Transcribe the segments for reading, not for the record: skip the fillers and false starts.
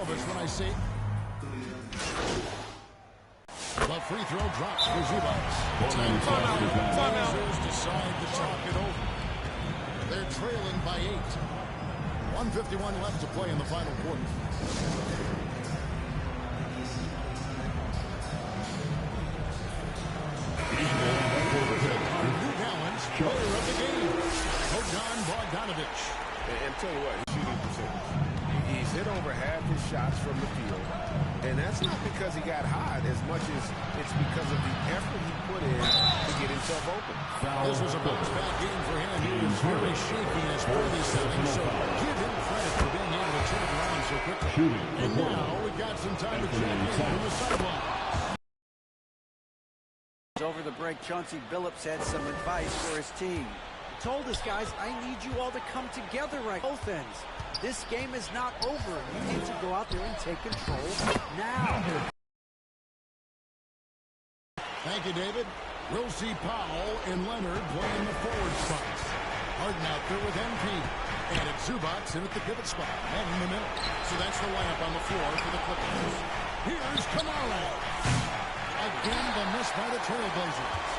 of us when I say the free throw drops for Zubats. Blazers decide to talk it over. They're trailing by 8. 1:51 left to play in the final quarter. New Balance player of the game, Bogdan Bogdanović. And tell you what, his shooting percentage. He's hit over half his shots from the field. And that's not because he got hot as much as it's because of the effort he put in to get himself open. This was a bounce-back game for him. He was very shaky in his early setting, so give him credit for being able to turn it around so quickly. And now we got some time to check in from the sideline. Over the break, Chauncey Billups had some advice for his team. He told his guys, I need you all to come together right both ends. This game is not over. You need to go out there and take control now. Thank you, David. We'll see Powell and Leonard playing the forward spots. Harden out there with MP. And it's Zubats in at the pivot spot. And in the middle. So that's the lineup on the floor for the Clippers. Here's Kamara. Again, the miss by the Trailblazers.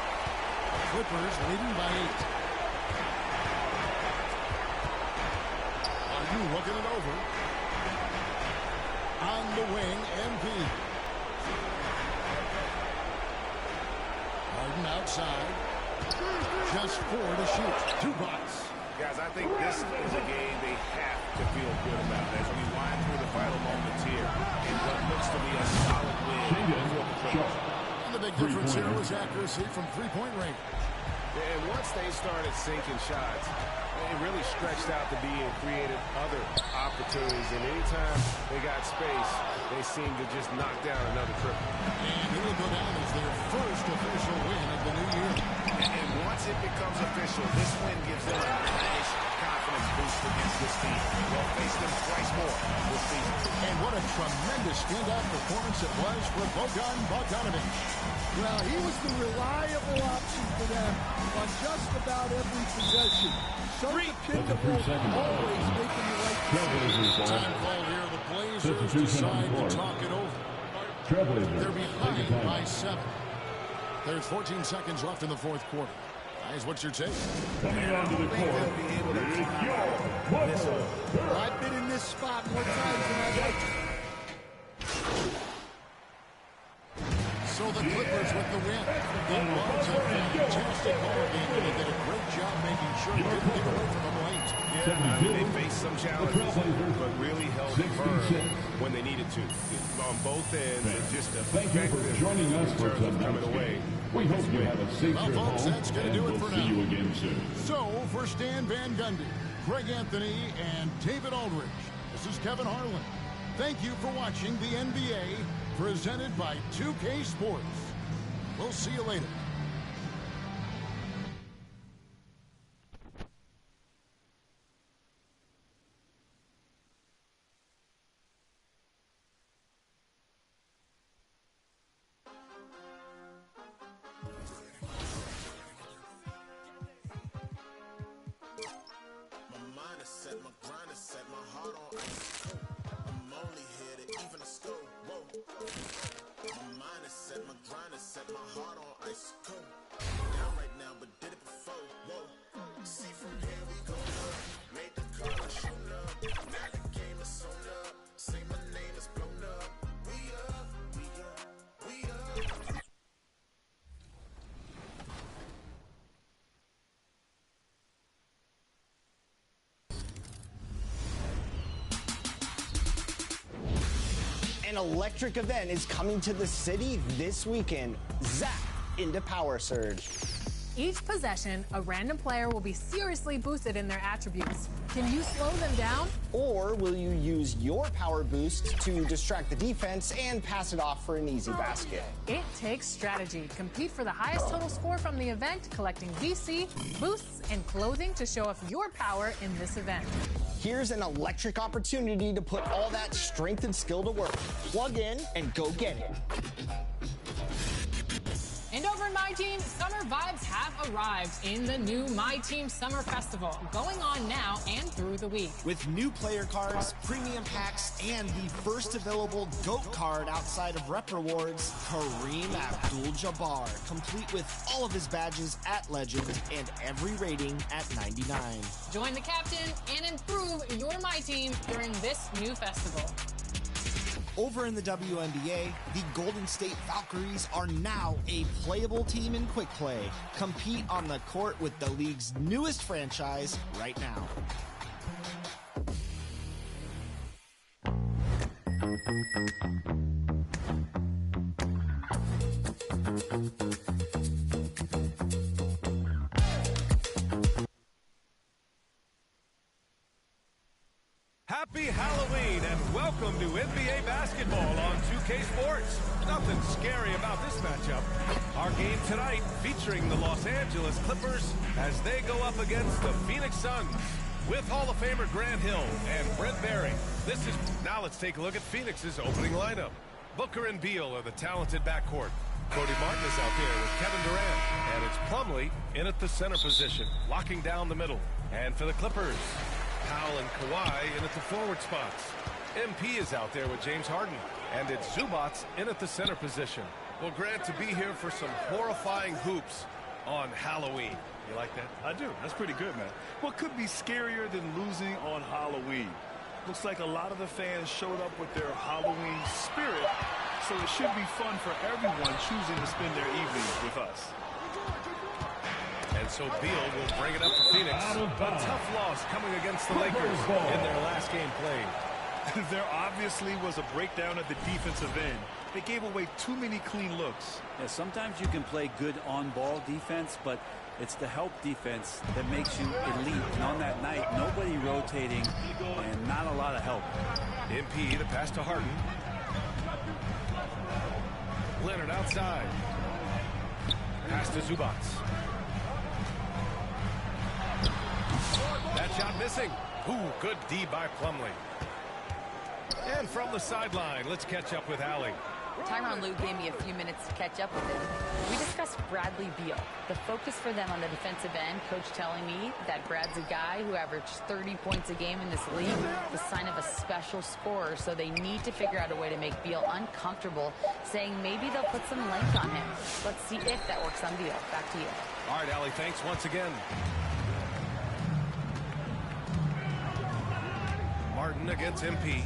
Clippers leading by 8. Harden looking it over. On the wing, MP. Harden outside. Just 4 to shoot. 2 blocks. Guys, I think this is a game they have to feel good about as we wind through the final moments here in what looks to be a solid win for the Clippers. And the big difference here was accuracy from three-point range. And once they started sinking shots, it really stretched out to be and created other opportunities. And anytime they got space, they seemed to just knock down another triple. And it will go down as their first official win of the new year. And once it becomes official, this win gives them a nice confidence boost against this team. They'll face them twice more this season. And what a tremendous standout performance it was for Bogdan Bogdanović. Well, he was the reliable option for them on just about every possession. So dependable, always making the right decision. Time call here. The Blazers decide to talk it over. They're behind by 7. There's 14 seconds left in the fourth quarter. Guys, what's your take? Coming onto the court, I've been in this spot more times than I'd like to. So the Clippers with the win. It was a fantastic ball game, and they did a great job making sure they didn't get away from them late. Yeah, they faced some challenges, but really held firm when they needed to. On both ends, and just thank you for joining us for coming away. We hope you have a safe trip folks, home, that's going to do it for see now. you again soon. So, for Stan Van Gundy, Greg Anthony, and David Aldridge, this is Kevin Harlan. Thank you for watching the NBA, presented by 2K Sports. We'll see you later. An electric event is coming to the city this weekend. Zap into Power Surge. Each possession, a random player will be seriously boosted in their attributes. Can you slow them down? Or will you use your power boost to distract the defense and pass it off for an easy basket? It takes strategy. Compete for the highest total score from the event, collecting VC, boosts, and clothing to show off your power in this event. Here's an electric opportunity to put all that strength and skill to work. Plug in and go get it. And over in my My Team, summer vibes have arrived in the new My Team Summer Festival, going on now and through the week. With new player cards, premium packs, and the first available GOAT card outside of Rep Rewards, Kareem Abdul-Jabbar, complete with all of his badges at Legend and every rating at 99. Join the captain and improve your My Team during this new festival. Over in the WNBA, the Golden State Valkyries are now a playable team in quick play. Compete on the court with the league's newest franchise right now. Happy Halloween and welcome to NBA basketball on 2K Sports. Nothing scary about this matchup. Our game tonight featuring the Los Angeles Clippers as they go up against the Phoenix Suns with Hall of Famer Grant Hill and Brent Barry. Now let's take a look at Phoenix's opening lineup. Booker and Beal are the talented backcourt. Cody Martin is out there with Kevin Durant, and it's Plumlee in at the center position, locking down the middle. And for the Clippers, Powell and Kawhi in at the forward spots. MP is out there with James Harden, and it's Zubats in at the center position. Well, Grant, to be here for some horrifying hoops on Halloween. You like that? I do. That's pretty good, man. What could be scarier than losing on Halloween? Looks like a lot of the fans showed up with their Halloween spirit, so it should be fun for everyone choosing to spend their evening with us. And so Beal will bring it up for Phoenix. A tough loss coming against the Lakers in their last game played. There obviously was a breakdown at the defensive end. They gave away too many clean looks. Yeah, sometimes you can play good on-ball defense, but it's the help defense that makes you elite. And on that night, nobody rotating and not a lot of help. MP, the pass to Harden. Leonard outside. Pass to Zubats. That shot missing. Ooh, good D by Plumlee. And from the sideline, let's catch up with Allie. Tyronn Lue gave me a few minutes to catch up with him. We discussed Bradley Beal. The focus for them on the defensive end, coach telling me that Brad's a guy who averaged 30 points a game in this league, the sign of a special scorer, so they need to figure out a way to make Beal uncomfortable, saying maybe they'll put some length on him. Let's see if that works on Beal. Back to you. All right, Allie, thanks once again. Martin against MP.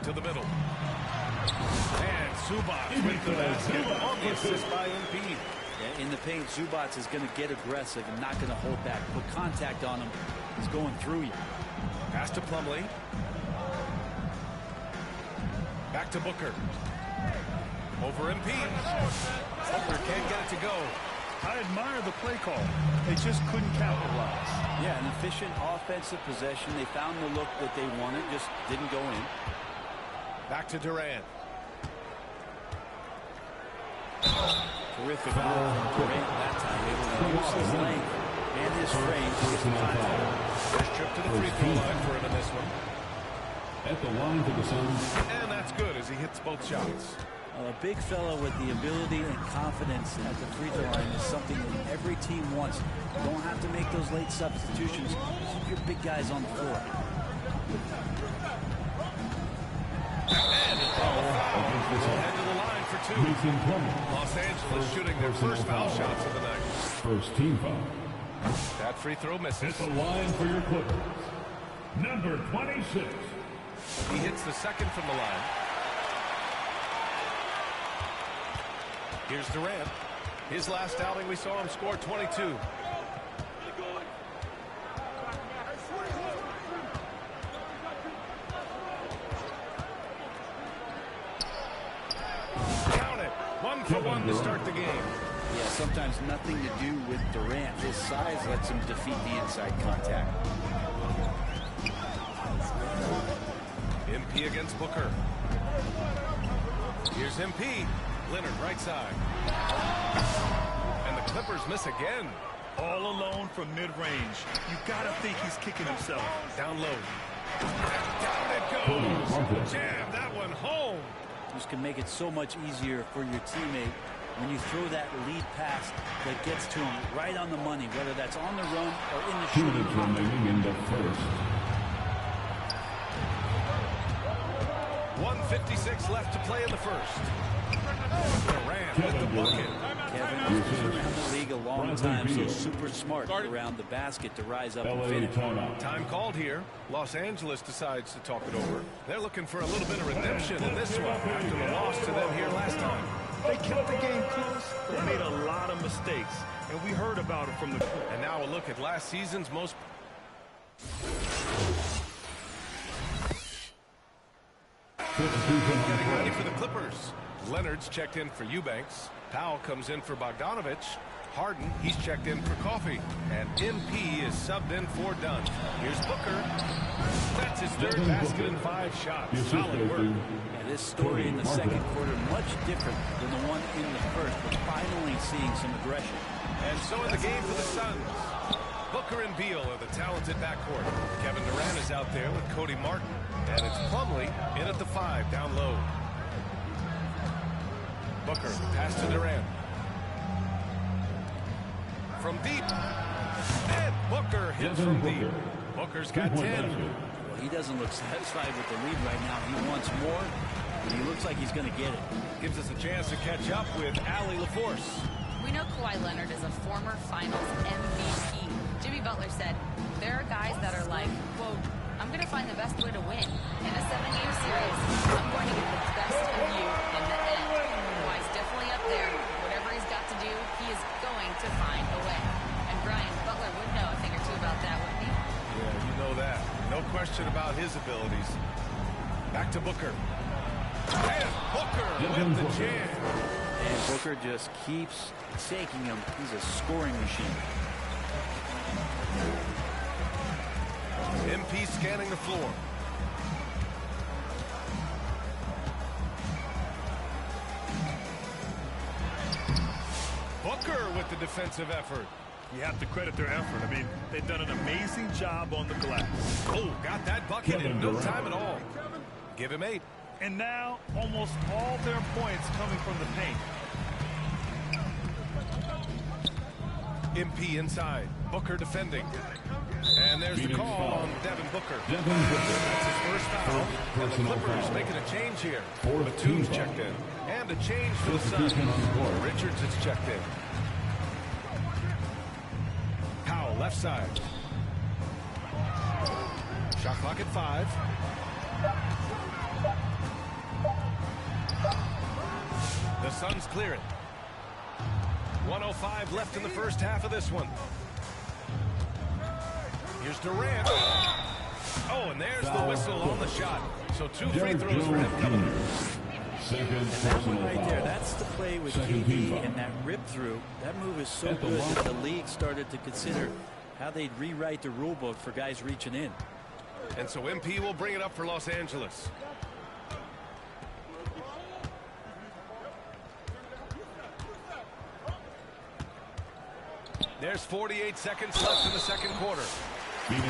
To the middle. And Zubats with the basket. On the assist by MP. Yeah, in the paint, Zubats is going to get aggressive and not going to hold back. Put contact on him. He's going through you. Pass to Plumlee. Back to Booker. Over MP. Booker can't get it to go. I admire the play call. They just couldn't capitalize. Yeah, an efficient offensive possession. They found the look that they wanted, just didn't go in. Back to Durant. Terrific move from Durant that time. Able to use his length and his frame to get some contact. First trip to the free throw line for him in this one. At the line for the Suns. And that's good as he hits both shots. A big fella with the ability and confidence at the free throw line is something that every team wants. You don't have to make those late substitutions. Keep your big guys on the floor. And it's all foul. Head to the line for two. Los Angeles shooting their first foul shots of the night. First team foul. That free throw misses. At the line for your Clippers. Number 26. He hits the second from the line. Here's Durant. His last outing, we saw him score 22. Count it. 1 for 1 to start the game. Yeah, sometimes nothing to do with Durant. His size lets him defeat the inside contact. MP against Booker. Here's MP. Leonard right side. And the Clippers miss again. All alone from mid-range. You gotta think he's kicking himself. Down low. Down it goes. Jam that one home. This can make it so much easier for your teammate when you throw that lead pass that gets to him right on the money, whether that's on the run or in the 2 minutes remaining in the first. 1:56 left to play in the first. Durant with the bucket. Kevin has been around the league a long time, so super smart around the basket to rise up and finish. Time called here. Los Angeles decides to talk it over. They're looking for a little bit of redemption in this one after the loss to them here last time. They kept the game close, but made a lot of mistakes, and we heard about it from the... And now a look at last season's most... Getting ready for the Clippers. Leonard's checked in for Eubanks. Powell comes in for Bogdanovich. Harden, he's checked in for Coffee. And MP is subbed in for Dunn. Here's Booker. That's his third basket in 5 shots. Solid work. Yeah, this story in the second quarter much different than the one in the first. We're finally seeing some aggression. And so in the game for the Suns, Booker and Beal are the talented backcourt. Kevin Durant is out there with Cody Martin. And it's Plumlee in at the 5 down low. Booker pass to Durant. From deep. And Booker hits from deep. Booker's got 10. Well, he doesn't look satisfied with the lead right now. He wants more, and he looks like he's going to get it. Gives us a chance to catch up with Allie LaForce. We know Kawhi Leonard is a former Finals MVP. Jimmy Butler said, there are guys that are like, quote, I'm going to find the best way to win. In a 7-game series, I'm going to get the best of you in the end. Kawhi's definitely up there. Whatever he's got to do, he is going to find a way. And Brian, Butler would know a thing or two about that, wouldn't he? Yeah, you know that. No question about his abilities. Back to Booker. And Booker with the jam. And Booker just keeps taking him. He's a scoring machine. MP scanning the floor. Booker with the defensive effort. You have to credit their effort. I mean, they've done an amazing job on the glass. Oh, got that bucket in no time at all. Give him 8. And now, almost all their points coming from the paint. MP inside. Booker defending. And there's the call on Devin Booker. That's his first foul. And the Clippers making a change here. Batum's checked in. And a change for the Suns. Richards is checked in. Powell left side. Shot clock at 5. The Suns clear it. 1:05 left in the first half of this one. Here's Durant. Oh, and there's the whistle on the shot. So 2 free throws for him coming. Second that one right there, that's the play with KD and that rip through. That move is so good that the league started to consider how they'd rewrite the rule book for guys reaching in. And so MP will bring it up for Los Angeles. There's 48 seconds left in the second quarter. Let's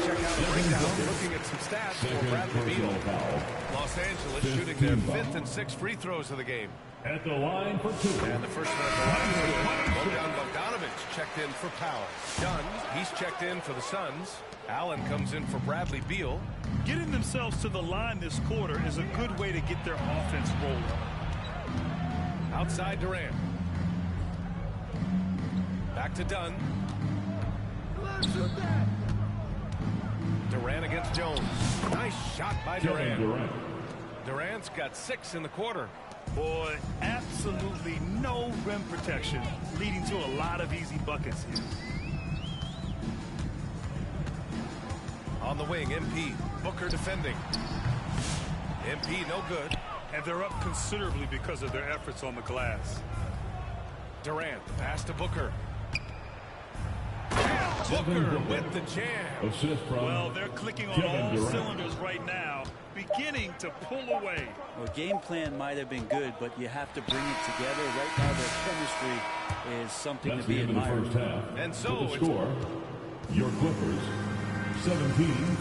check out the breakdown. Looking at some stats for Bradley Beal. Los Angeles shooting their 5th and 6th free throws of the game. At the line for 2. And the first one at the line is good. Bojan Bogdanovich checked in for Powell. Dunn, he's checked in for the Suns. Allen comes in for Bradley Beal. Getting themselves to the line this quarter is a good way to get their offense rolling. Outside Durant. Back to Dunn. Durant against Jones. Nice shot by Durant. Durant's got 6 in the quarter. Boy, absolutely no rim protection, leading to a lot of easy buckets here. On the wing, MP. Booker defending. MP no good. And they're up considerably because of their efforts on the glass. Durant, pass to Booker. Booker with the jam. Well, they're clicking on all cylinders right now, beginning to pull away. Well, game plan might have been good, but you have to bring it together. Right now, their chemistry is something to be admired. And so the score, your Clippers 17,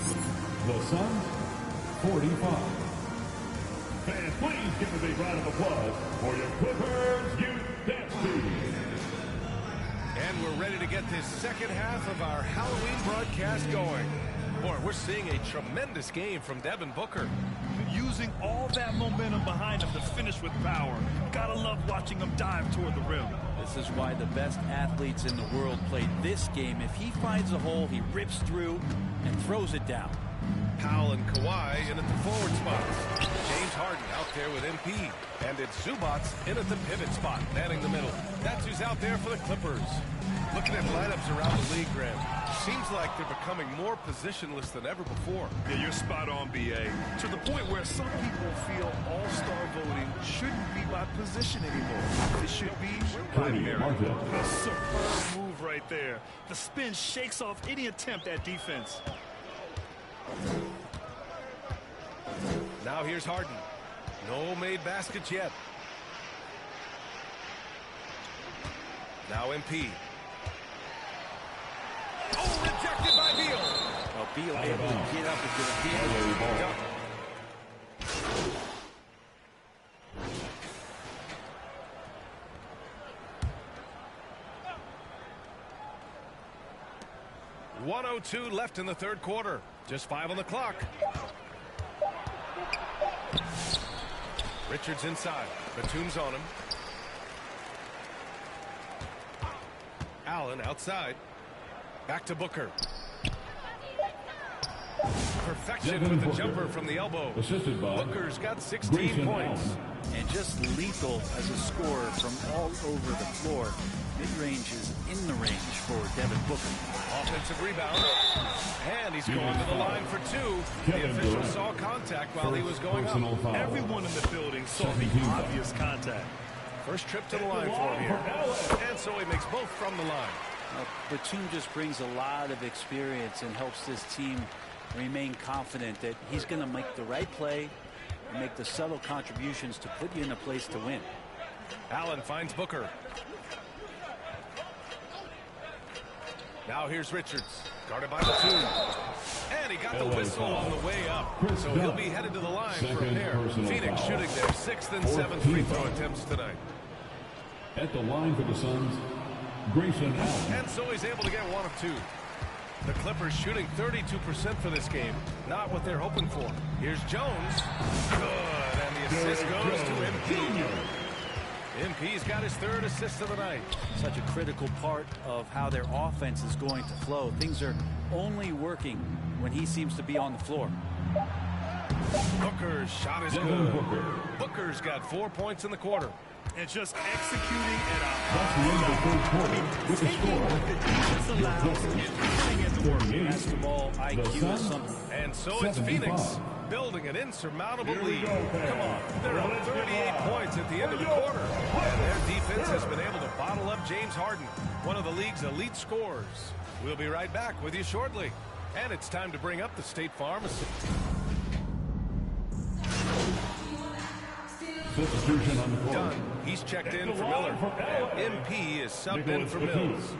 the Suns 45. fans, please give a big round of applause for your Clippers Youth Dance Team. And we're ready to get this second half of our Halloween broadcast going. Boy, we're seeing a tremendous game from Devin Booker. Using all that momentum behind him to finish with power. Gotta love watching him dive toward the rim. This is why the best athletes in the world play this game. If he finds a hole, he rips through and throws it down. Powell and Kawhi in at the forward spots. James Harden out there with MP. And it's Zubac in at the pivot spot, manning the middle. That's who's out there for the Clippers. Looking at lineups around the league, Graham, seems like they're becoming more positionless than ever before. Yeah, you're spot on, B.A. To the point where some people feel all-star voting shouldn't be by position anymore. It should be by merit. A superb move right there. The spin shakes off any attempt at defense. Now here's Harden. No made baskets yet. Now MP. Oh, rejected by Beal. Well, Beal able to get up and get a field. .102 left in the third quarter. Just 5 on the clock. Richards inside. Batum's on him. Allen outside. Back to Booker. Perfection with the jumper from the elbow. Booker's got 16 points. And just lethal as a scorer from all over the floor. Mid-range is in the range for Devin Booker. Offensive rebound. And he's going to the line for 2. The official saw contact while he was going up. Everyone in the building saw the obvious contact. First trip to the line for him here. And so he makes both from the line. Batum just brings a lot of experience and helps this team remain confident that he's going to make the right play and make the subtle contributions to put you in a place to win. Allen finds Booker. Now here's Richards, guarded by Batum. And he got the whistle on the way up. So he'll be headed to the line for a pair. Phoenix shooting their 6th and 7th free throw attempts tonight. At the line for the Suns, Grayson Allen. And so he's able to get 1 of 2. The Clippers shooting 32% for this game. Not what they're hoping for. Here's Jones. Good. And the assist goes to MP. MP's got his 3rd assist of the night. Such a critical part of how their offense is going to flow. Things are only working when he seems to be on the floor. Booker's shot is good. Booker's got 4 points in the quarter. And just executing at a That's the end of the third quarter with the score. Basketball IQ is something. And so it's Phoenix building an insurmountable lead. Come on, they're up 38 points at the end of the quarter. And their defense has been able to bottle up James Harden, one of the league's elite scorers. We'll be right back with you shortly. And it's time to bring up the State Farm assistant. Substitution on the court. Done. He's checked in for Miller. And MP is subbed in for Mills.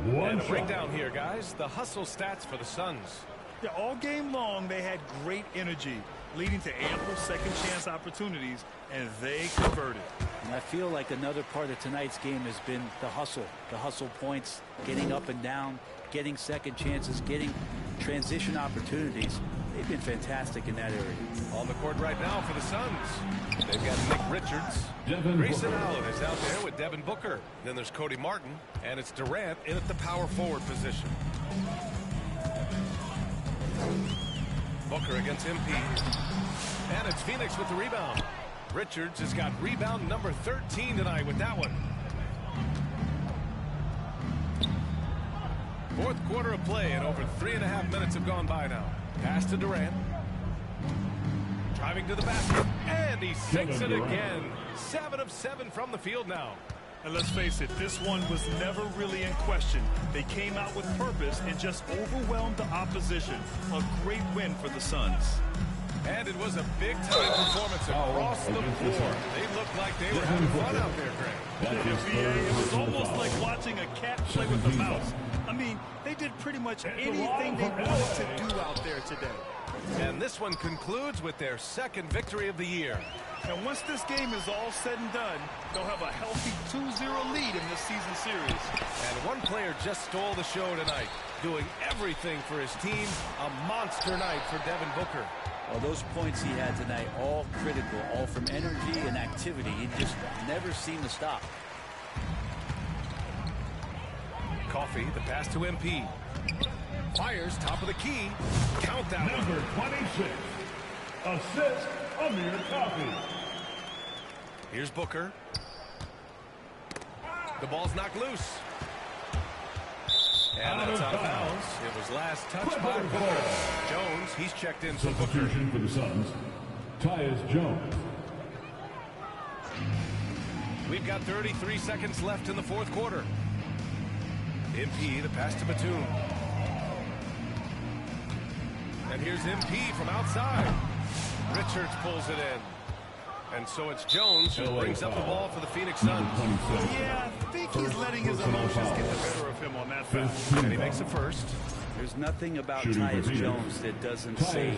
And a breakdown here, guys. The hustle stats for the Suns. Yeah, all game long, they had great energy, leading to ample second chance opportunities, and they converted. And I feel like another part of tonight's game has been the hustle points, getting up and down, getting second chances, getting transition opportunities. They've been fantastic in that area. On the court right now for the Suns. They've got Nick Richards. Grayson Allen is out there with Devin Booker. Then there's Cody Martin, and it's Durant in at the power forward position. Booker against MP. And it's Phoenix with the rebound. Richards has got rebound number 13 tonight with that one. Fourth quarter of play, and over 3.5 minutes have gone by now. Pass to Durant. Driving to the basket, and he sinks it again. 7 of 7 from the field now. And let's face it, this one was never really in question. They came out with purpose and just overwhelmed the opposition. A great win for the Suns. And it was a big-time performance across the floor. They looked like they were having fun out there, Greg. It was almost like watching a cat play with a mouse. I mean, they did pretty much anything they wanted to do out there today. And this one concludes with their second victory of the year. And once this game is all said and done, they'll have a healthy 2-0 lead in this season series. And one player just stole the show tonight, doing everything for his team. A monster night for Devin Booker. Well, those points he had tonight, all critical, all from energy and activity. He just never seemed to stop. Coffee, the pass to MP. Fires, top of the key. Count that one. Number 26, assist Amir Coffee. Here's Booker. The ball's knocked loose. And that's out of bounds. It was last touched by Booker. Jones, he's checked in for Booker. Substitution for the Suns, Tyus Jones. We've got 33 seconds left in the fourth quarter. MP, the pass to Batum. And here's MP from outside. Richards pulls it in. And so it's Jones who brings up the ball for the Phoenix Suns. Yeah, I think he's letting his emotions get the better of him on that foul. And he makes a first. There's nothing about Tyus Jones that doesn't say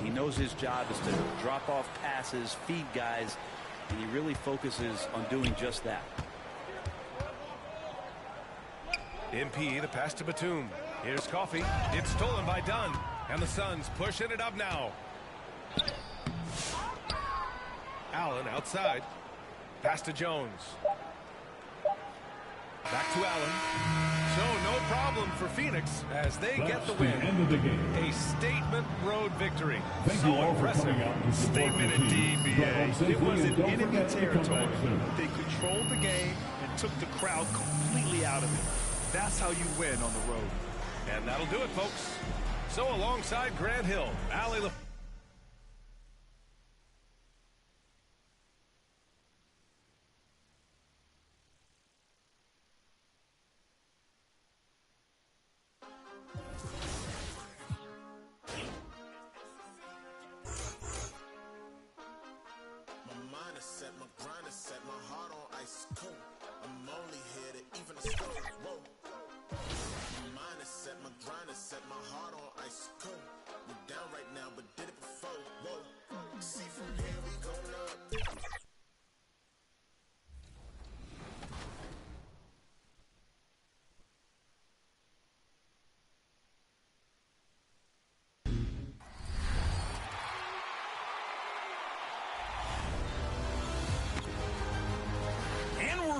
he knows his job is to drop off passes, feed guys, and he really focuses on doing just that. MP, the pass to Batum. Here's Coffee. It's stolen by Dunn. And the Suns pushing it up now. Allen outside. Pass to Jones. Back to Allen. So no problem for Phoenix as they get the win. End of the game. A statement road victory. Thank you all for coming out to support Statement the team. indeed, Drive BA. home It was safely in and don't enemy forget to come back territory. soon. They controlled the game and took the crowd completely out of it. That's how you win on the road. And that'll do it, folks. So alongside Grant Hill, Allie LaFleur.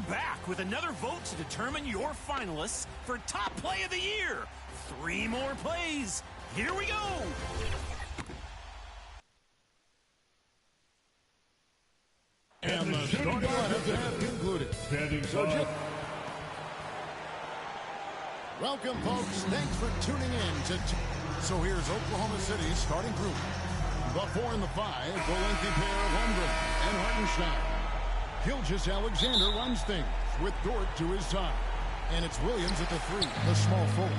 Back with another vote to determine your finalists for Top Play of the Year. 3 more plays. Here we go. And the starting lineup have concluded. Standing tall. Welcome, folks. Thanks for tuning in. So here's Oklahoma City's starting group. The 4 and the 5, the lengthy pair of Holmgren and Hartenstein. Gilgeous-Alexander runs things with Dort to his side. And it's Williams at the 3, the small forward.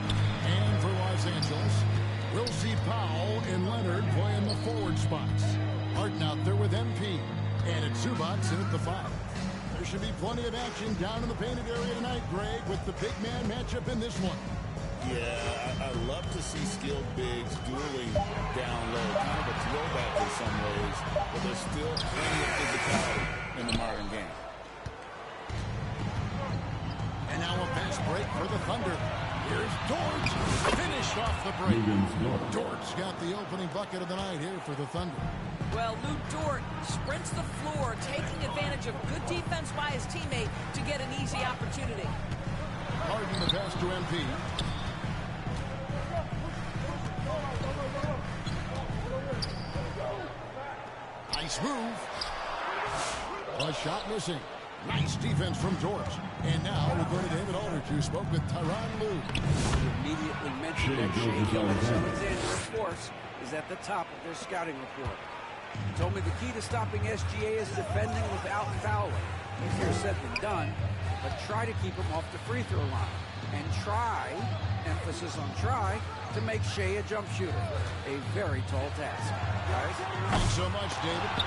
And for Los Angeles, we'll see Powell and Leonard playing the forward spots. Harden out there with MP. And it's Zubac in at the 5. There should be plenty of action down in the painted area tonight, Greg, with the big man matchup in this one. Yeah, I love to see skilled bigs dueling down low. Kind of a throwback in some ways, but there's still plenty of physicality in the modern game. And now a fast break for the Thunder. Here's Dort. Finished off the break. Dort's got the opening bucket of the night here for the Thunder. Well, Lou Dort sprints the floor, taking advantage of good defense by his teammate to get an easy opportunity. Harden the pass to MP. Nice move. A shot missing. Nice defense from Dort. And now we're going to David Aldridge, who spoke with Tyronn Lue. Immediately mentioned that Shea Gilgeous-Alexander, of course, is at the top of their scouting report. He told me the key to stopping SGA is defending without fouling. Easier said than done, but try to keep him off the free throw line. And try, emphasis on try, to make Shea a jump shooter. A very tall task. Guys? Thanks so much, David.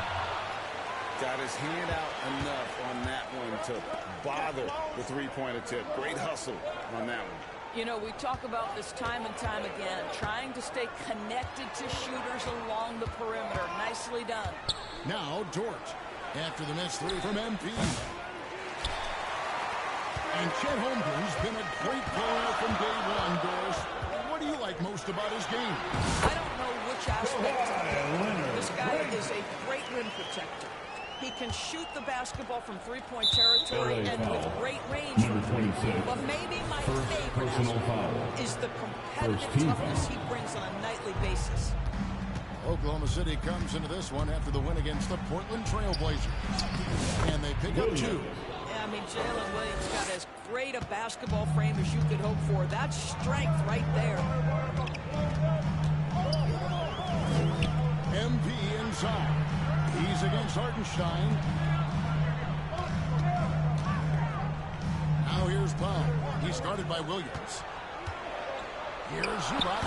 Got his hand out enough on that one to bother the three-point attempt. Great hustle on that one. You know, we talk about this time and time again, trying to stay connected to shooters along the perimeter. Nicely done. Now Dort after the missed three from MP. And Chet Holmgren's been a great player from day one, Doris. What do you like most about his game? I don't know which aspect of it. This guy is a great rim protector. He can shoot the basketball from three-point territory and with great range. But maybe my favorite aspect is the competitive toughness he brings on a nightly basis. Oklahoma City comes into this one after the win against the Portland Trail Blazers. And they pick up 2. Yeah, I mean, Jalen Williams got as great a basketball frame as you could hope for. That's strength right there. MP inside. He's against Hartenstein. Now here's Powell. He's guarded by Williams. Here's Zubac.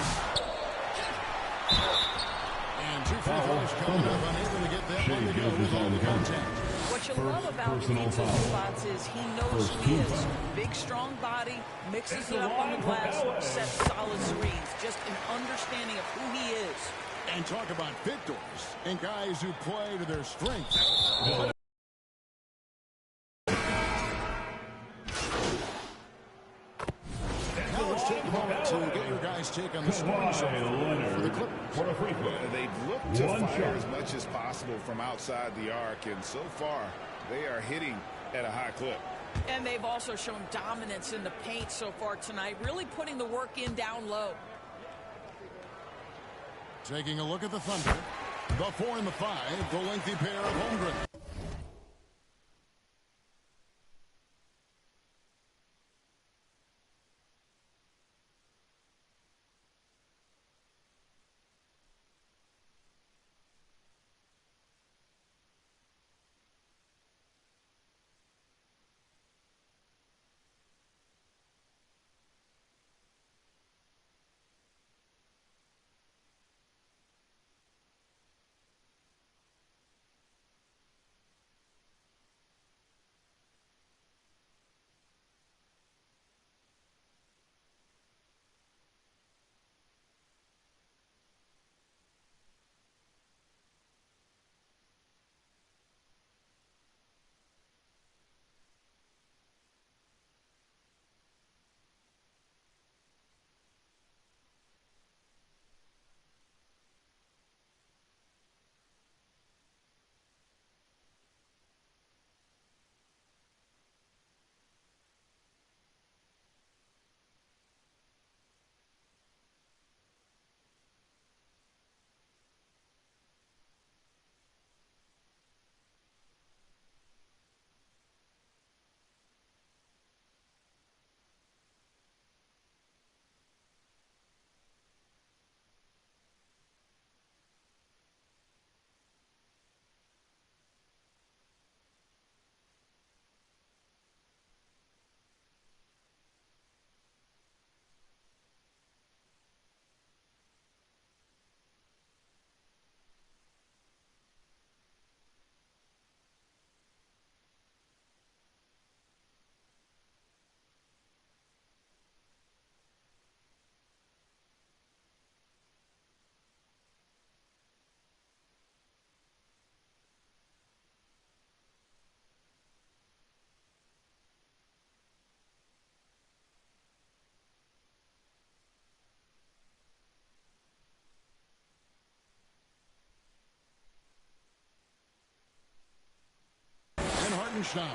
And 2 free throws coming up. Unable to get that one to go with all the contact. What you love about Pizza Zubac is he knows who he is. Big, strong body, mixes it up on the glass, sets solid screens. Just an understanding of who he is. And talk about victors and guys who play to their strengths. Now let's take a moment to get your guys' take on the scoring so far for the Clippers. They've looked to fire as much as possible from outside the arc, and so far they are hitting at a high clip. And they've also shown dominance in the paint so far tonight, really putting the work in down low. Taking a look at the Thunder. The 4 and the 5, the lengthy pair of Holmgren. Hartenstein.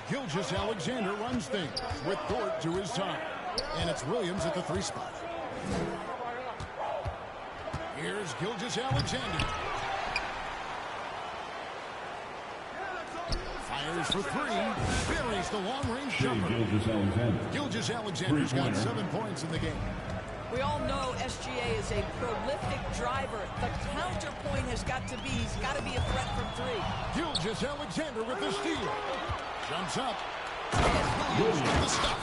Gilgeous-Alexander runs things with Dort to his side. And it's Williams at the 3 spot. Here's Gilgeous-Alexander. Fires for 3. Buries the long-range jumper. Gilgeous-Alexander's got 7 points in the game. We all know SGA is a prolific driver. The counterpoint has got to be, he's got to be a threat from 3. Gilgeous-Alexander with the steal. Jumps up. With the stuff.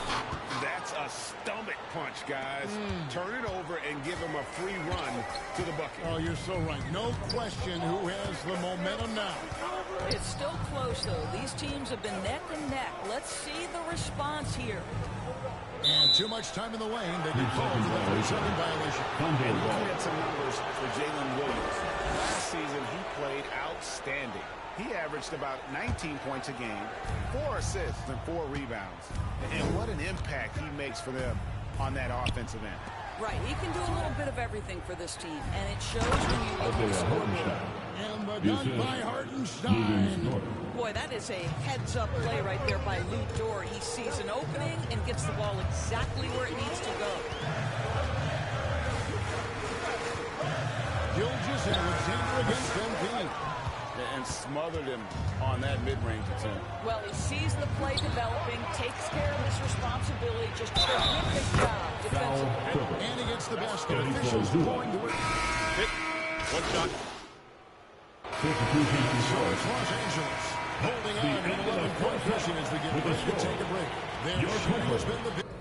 That's a stomach punch, guys. Turn it over and give him a free run to the bucket. Oh, you're so right. No question who has the momentum now. It's still close, though. These teams have been neck and neck. Let's see the response here. And too much time in the lane. They get called for the 3-second violation. And looking at some numbers for Jalen Williams. Last season, he played outstanding. He averaged about 19 points a game, 4 assists, and 4 rebounds. And what an impact he makes for them on that offensive end. Right, he can do a little bit of everything for this team, and it shows when you look at the scoreboard. And the dunk by Hartenstein. Boy, that is a heads-up play right there by Lou Dort. He sees an opening and gets the ball exactly where it needs to go. Gilgeous-Alexander against MP. And smothered him on that mid-range attempt. Well, he sees the play developing, takes care of his responsibility, just terrific job defensively. And he gets the basket. Officials going to win. One shot. Substitution So it's Los Angeles holding on to an 11-point cushion as we get ready to take a break. Their shooting has been the big.